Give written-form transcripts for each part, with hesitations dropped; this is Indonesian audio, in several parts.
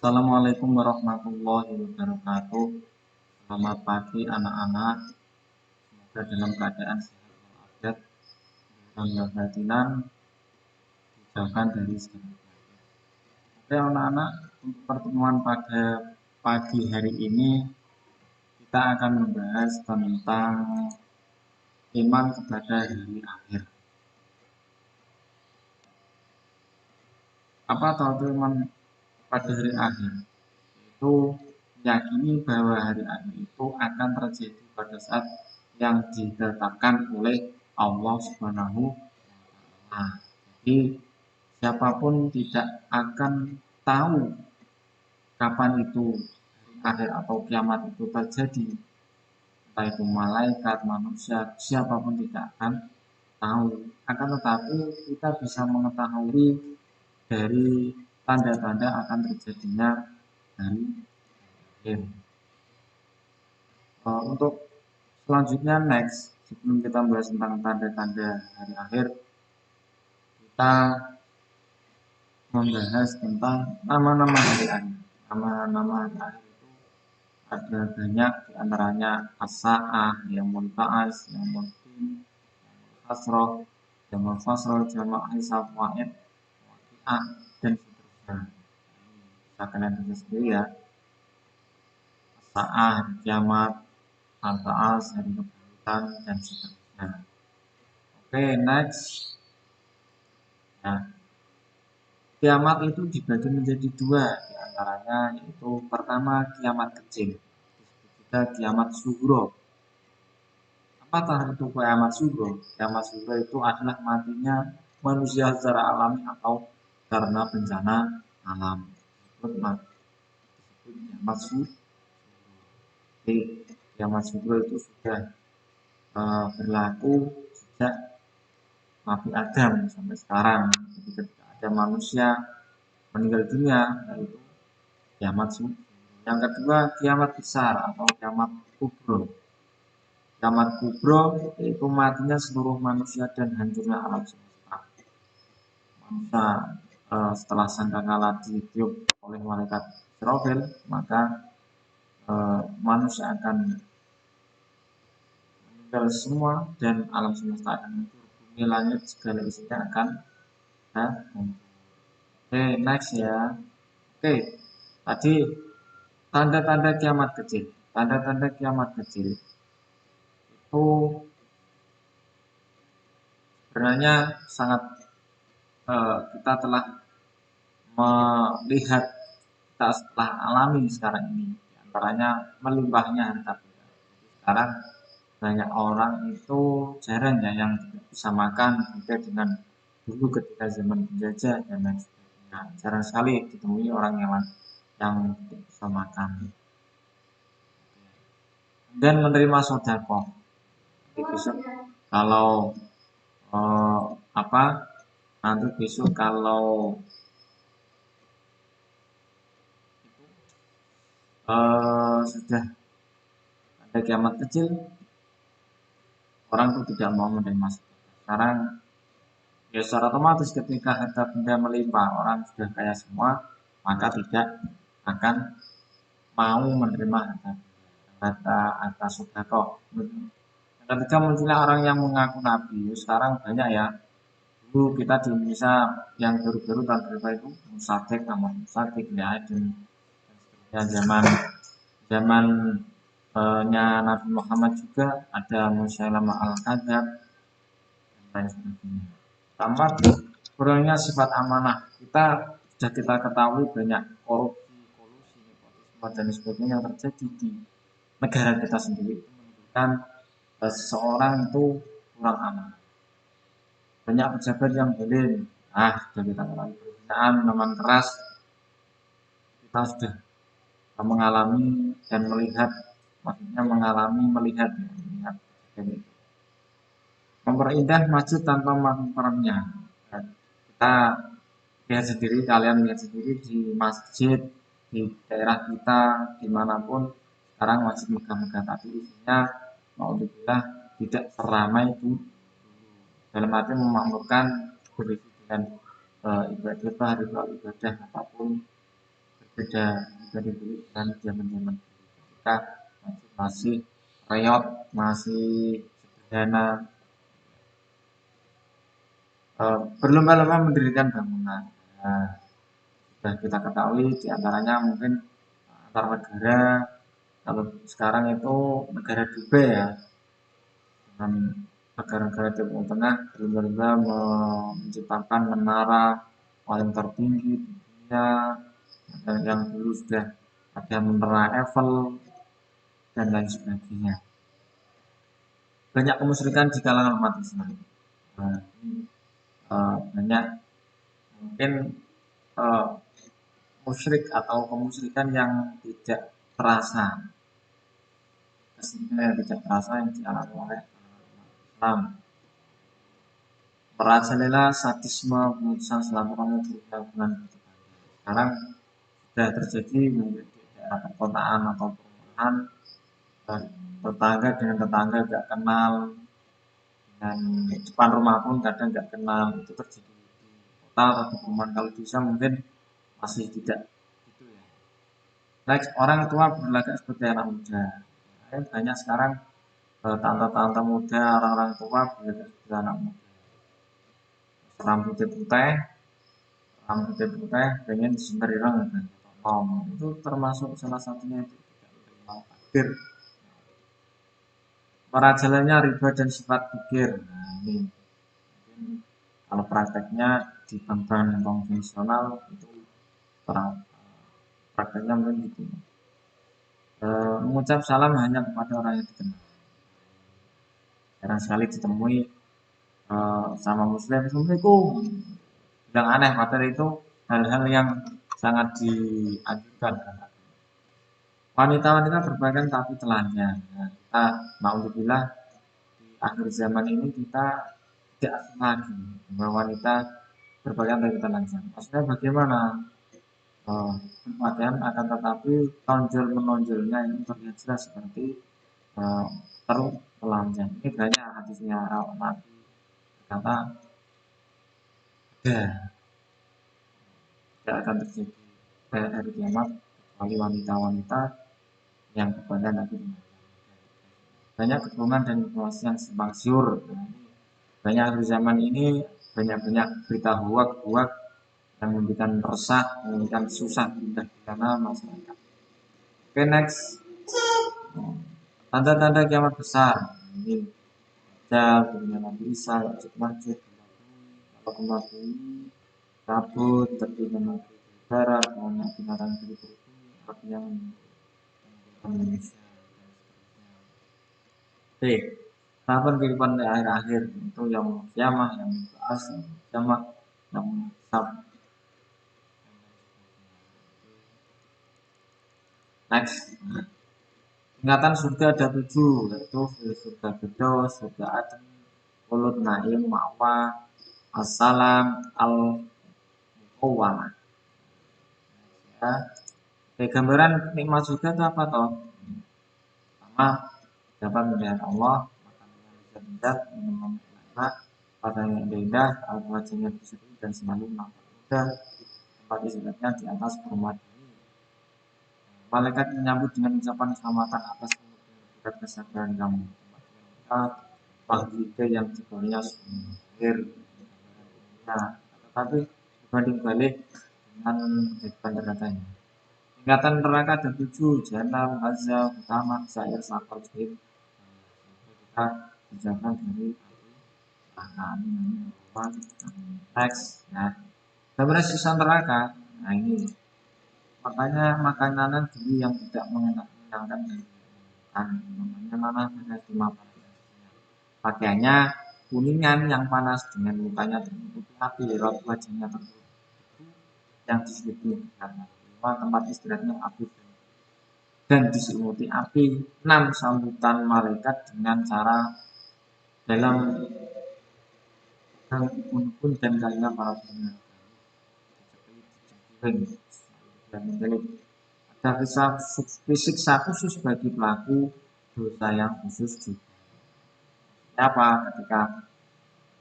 Assalamualaikum warahmatullahi wabarakatuh. Selamat pagi anak-anak. Semoga dalam keadaan sehat walafiat, bangga batinan, dijauhkan dari segala penyakit. Oke anak-anak, untuk pertemuan pada pagi hari ini kita akan membahas tentang iman kepada hari akhir. Apa itu iman pada hari akhir? Itu meyakini bahwa hari akhir itu akan terjadi pada saat yang ditetapkan oleh Allah Subhanahu wa Ta'ala. Jadi siapapun tidak akan tahu kapan itu akhir atau kiamat itu terjadi. Entah itu malaikat, manusia, siapapun tidak akan tahu. Akan tetapi kita bisa mengetahui dari tanda-tanda akan terjadinya hari akhir. Untuk selanjutnya next, sebelum kita membahas tentang tanda-tanda hari akhir, kita membahas tentang nama-nama hari akhir. Nama-nama hari akhir itu ada banyak, diantaranya as-sa'ah, yaumul ba'ats, yaumul din, hasroh, yaumul fasroh, jamak hisab, wa'id, waqi'ah, dan seterusnya. Bisa kalian baca sendiri ya. As-sa'ah, hari kiamat, al-ba'ats, hari kebangkitan, dan seterusnya. Oke, next. Nah, kiamat itu dibagi menjadi dua, diantaranya yaitu pertama kiamat kecil, disebut juga kiamat sugro. Apakah itu kiamat sugro? Kiamat sugro itu adalah matinya manusia secara alami atau karena bencana alam. Disebut kiamat sugro. Jadi kiamat sugro itu sudah berlaku sejak Nabi Adam sampai sekarang. Jadi ketika ada manusia meninggal dunia, yaitu kiamat sugro. Yang kedua kiamat besar atau kiamat kubro. Kiamat kubro yaitu matinya seluruh manusia dan hancurnya alam semesta. Manusia setelah sangkakala ditiup oleh malaikat Israfil, maka manusia akan meninggal semua dan alam semesta akan hancur. Bumi langit segala isinya akan hancur. Oke, next ya. Oke, tadi tanda-tanda kiamat kecil. Tanda-tanda kiamat kecil itu sebenarnya sangat kita telah melihat, kita setelah alami sekarang ini, antaranya melimpahnya harta benda. Sekarang banyak orang itu jarang ya yang tidak bisa makan, beda dengan dulu ketika zaman penjajah dan lain sebagainya. Jarang sekali ditemui orang yang tidak bisa makan dan menerima sodako. Nanti besok kalau nanti besok kalau sudah ada kiamat kecil, orang itu tidak mau menerima sedekah. Sekarang ya secara otomatis ketika harta benda melimpah, orang sudah kaya semua, maka tidak akan mau menerima harta sedekah. Ketika munculnya orang yang mengaku nabi, sekarang banyak ya. Dulu kita di Indonesia yang baru-baru tahun berapa itu Musadik, nama Musadik ya, dan zaman Nabi Muhammad juga ada Musailamah al-Kadzab dan lain sebagainya. Tambah kurangnya sifat amanah, sudah kita ketahui banyak korupsi, kolusi, nepotisme dan sebagainya yang terjadi di negara kita sendiri, itu menunjukkan seseorang itu kurang amanah. Banyak pejabat yang boleh, sudah kita ketahui penggunaan minuman keras, kita sudah mengalami dan melihat, maksudnya melihat itu. Memperindah masjid tanpa makmumnya. Kita lihat sendiri, kalian lihat sendiri di masjid di daerah kita dimanapun sekarang masjid megah-megah, tapi isinya maudzubillah tidak seramai itu. Dalam arti memakmurkan berisi dengan ibadah, ritual ibadah apapun beda dari dulu dan zaman-zaman kita masih reot, masih sederhana, berlomba-lomba mendirikan bangunan. Nah, sudah kita ketahui diantaranya mungkin antar negara. Kalau sekarang itu negara Dubai ya, dengan negara-negara Timur Tengah berlomba-lomba menciptakan menara paling tertinggi di dunia, dan yang dulu sudah ada menara Eiffel dan lain sebagainya. Banyak kemusyrikan di kalangan umat Islam. Nah, banyak mungkin uh, musyrik atau kemusyrikan yang tidak terasa, yang tidak terasa yang dialami oleh Islam. Merajalela sadisme pengurusan silaturahmi berhubungan dengan sekarang sudah terjadi mungkin di daerah perkotaan atau perumahan, tetangga dengan tetangga nggak kenal, dan depan rumah pun kadang nggak kenal. Itu terjadi di kota atau di perumahan. Kalau di desa mungkin masih tidak gitu ya. Next, orang tua berlagak seperti anak muda. Banyak sekarang tante-tante muda, orang-orang tua berlagak seperti anak muda. Rambutnya putih, pengen disembar ireng kan. Itu termasuk salah satunya itu tidak menerima takdir. Merajalanya riba dan sifat pikir. Nah, ini mungkin kalau prakteknya di bank-bank konvensional itu prakteknya mungkin gitu. Mengucap salam hanya kepada orang yang dikenal. Jarang sekali ditemui sama muslim, Assalamualaikum. Yang aneh, padahal itu hal-hal yang sangat dianjurkan. Wanita-wanita berpakaian tapi telanjang. Nah, kita naudzubillah di akhir zaman ini kita tidak asing lagi bahwa wanita berpakaian tapi telanjang. Maksudnya bagaimana? Berpakaian akan tetapi tonjol menonjolnya ini terlihat jelas seperti perut telanjang. Ini banyak hadisnya Nabi berkata tidak akan terjadi pada hari kiamat kecuali wanita-wanita yang kepada Nabi. Banyak kebohongan dan informasi yang simpang siur. Banyak di zaman ini banyak berita hoak yang memberikan resah, memberikan susah pindah karena masyarakat. Oke, next. Tanda-tanda kiamat besar. Ini Dajjal, dunia Nabi Isa, Ya'juj Ma'juj, kalau kembali bumi, kabut, tertidur negeri barat, banyak binatang berikut api yang Indonesia. Oke, tahapan kehidupan di akhir-akhir itu yang kiamah, yang bahas, kiamah, yang sab. Next, ingatan surga ada 7, yaitu surga Firdaus, surga Adem, Khulud, Naim, Ma'wa, Assalam, Al-Muqawwamah. Ya, gambaran nikmat surga itu apa toh? Pertama, dapat melihat Allah, makanan yang lezat, minuman enak, pakaian yang indah, wajahnya berseri dan selalu nampak mudah, tempat istirahatnya di atas permadani. Malaikat menyambut dengan ucapan keselamatan atas kemudian kesadaran kamu. Tempat pagi yang judulnya akhir. Nah, tetapi berbanding balik dengan kehidupan nerakanya. Tingkatan neraka ada 7, jahanam, azab, utama, sair, sakal, jahim. Kita dijauhkan dari neraka. Next, ya. Gambaran sisa neraka. Nah ini, makanya makanan dulu yang tidak mengenakan namanya mana di makan. Pakaiannya kuningan yang panas dengan mukanya tertutup api, raut wajahnya tertutup yang diselimuti karena tempat istirahatnya api dan diselimuti api. 6 sambutan malaikat dengan cara dalam pun dan kalimat para pendengar dan menjelit. Ada fisik khusus bagi pelaku dosa yang khusus juga. Apa ketika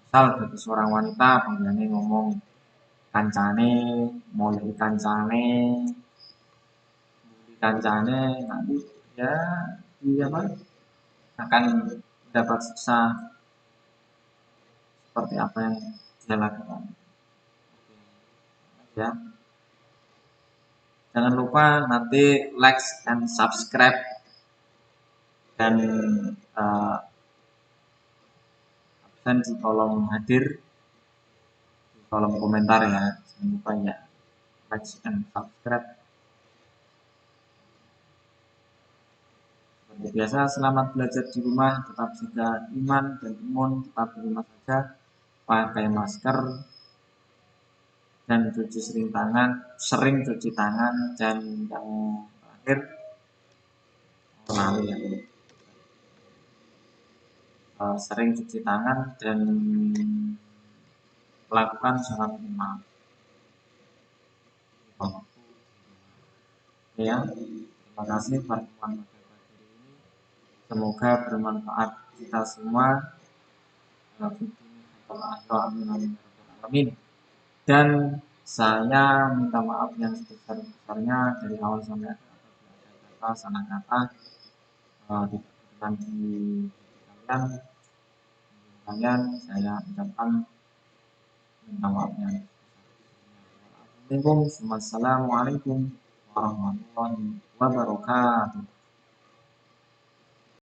misal bagi seorang wanita pengennya ngomong kancane, mulai kancane, kancane nanti ya di apa akan dapat siksa seperti apa yang dia lakukan. Ya, jangan lupa nanti like and subscribe dan absen di kolom hadir di kolom komentar ya, jangan lupa ya like and subscribe. Seperti biasa, selamat belajar di rumah, tetap jaga iman dan imun, tetap di rumah saja, pakai masker dan sering cuci tangan, dan yang terakhir ya, sering cuci tangan dan melakukan sholat lima ya. Terima kasih pertemuan pada pagi ini, semoga bermanfaat kita semua. Amin. Dan saya minta maaf yang sebesar-besarnya dari awal sampai akhir apabila ada kata salah kata tidak berkenan di kalian, saya ucapkan minta maaf yang sebesar-besarnya. Assalamualaikum warahmatullahi wabarakatuh.